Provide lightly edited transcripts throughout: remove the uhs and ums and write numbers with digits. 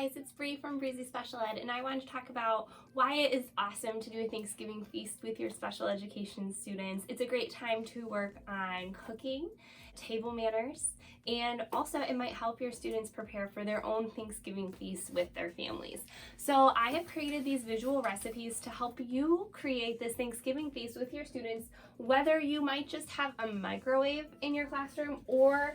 guys, it's Bree from Breezy Special Ed, and I wanted to talk about why it is awesome to do a Thanksgiving feast with your special education students. It's a great time to work on cooking, table manners, and also it might help your students prepare for their own Thanksgiving feast with their families. So I have created these visual recipes to help you create this Thanksgiving feast with your students, whether you might just have a microwave in your classroom or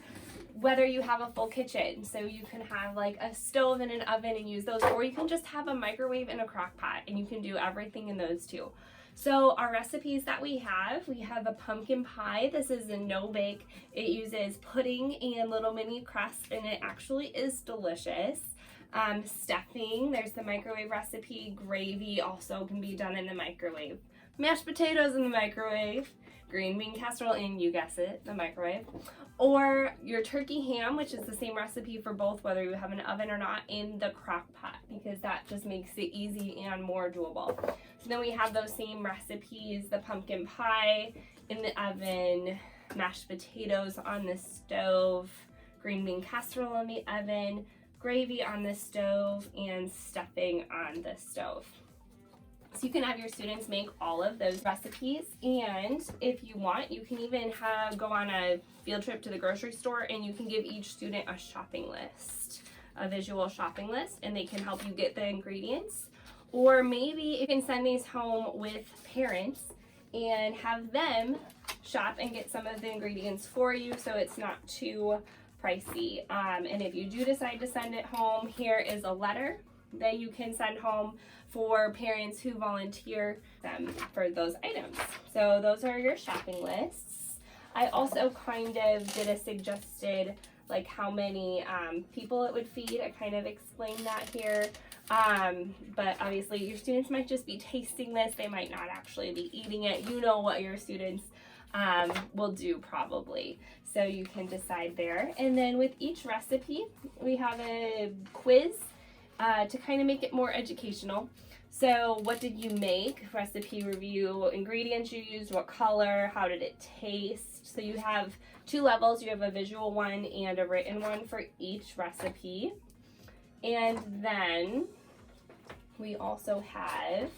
whether you have a full kitchen. So you can have like a stove and an oven and use those, or you can just have a microwave and a crock pot and you can do everything in those too. So our recipes that we have a pumpkin pie. This is a no-bake. It uses pudding and little mini crusts and it actually is delicious. Stuffing, there's the microwave recipe. Gravy also can be done in the microwave. Mashed potatoes in the microwave. Green bean casserole in, you guess it, the microwave. Or your turkey ham, which is the same recipe for both, whether you have an oven or not, in the crock pot, because that just makes it easy and more doable. So then we have those same recipes, the pumpkin pie in the oven, mashed potatoes on the stove, green bean casserole in the oven, gravy on the stove, and stuffing on the stove. So you can have your students make all of those recipes, and if you want, you can even go on a field trip to the grocery store and you can give each student a shopping list, a visual shopping list, and they can help you get the ingredients. Or maybe you can send these home with parents and have them shop and get some of the ingredients for you so it's not too pricey. And if you do decide to send it home, here is a letter that you can send home for parents who volunteer for those items. So those are your shopping lists. I also kind of did a suggested like how many people it would feed. I kind of explained that here. But obviously your students might just be tasting this. They might not actually be eating it. You know what your students will do probably. So you can decide there. And then with each recipe, we have a quiz to kind of make it more educational. So what did you make? Recipe review, ingredients you used, what color, how did it taste? So you have two levels. You have a visual one and a written one for each recipe. And then we also have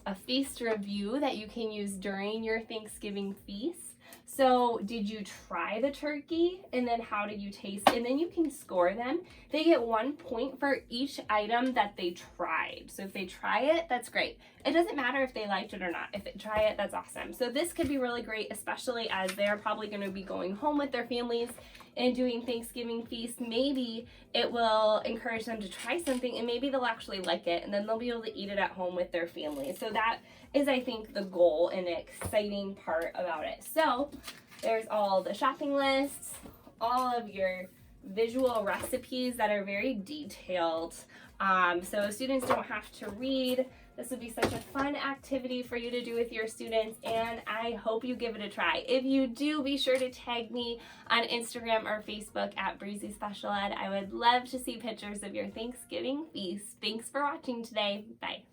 a feast review that you can use during your Thanksgiving feast. So did you try the turkey, and then how did you taste? And then you can score them. They get 1 point for each item that they tried. So if they try it, that's great. It doesn't matter if they liked it or not. If they try it, that's awesome. So this could be really great, especially as they're probably going to be going home with their families and doing Thanksgiving feast. Maybe it will encourage them to try something and maybe they'll actually like it, and then they'll be able to eat it at home with their family. So that is, I think, the goal and the exciting part about it. So there's all the shopping lists, all of your visual recipes that are very detailed. So students don't have to read. This would be such a fun activity for you to do with your students, and I hope you give it a try. If you do, be sure to tag me on Instagram or Facebook at Breezy Special Ed. I would love to see pictures of your Thanksgiving feast. Thanks for watching today. Bye.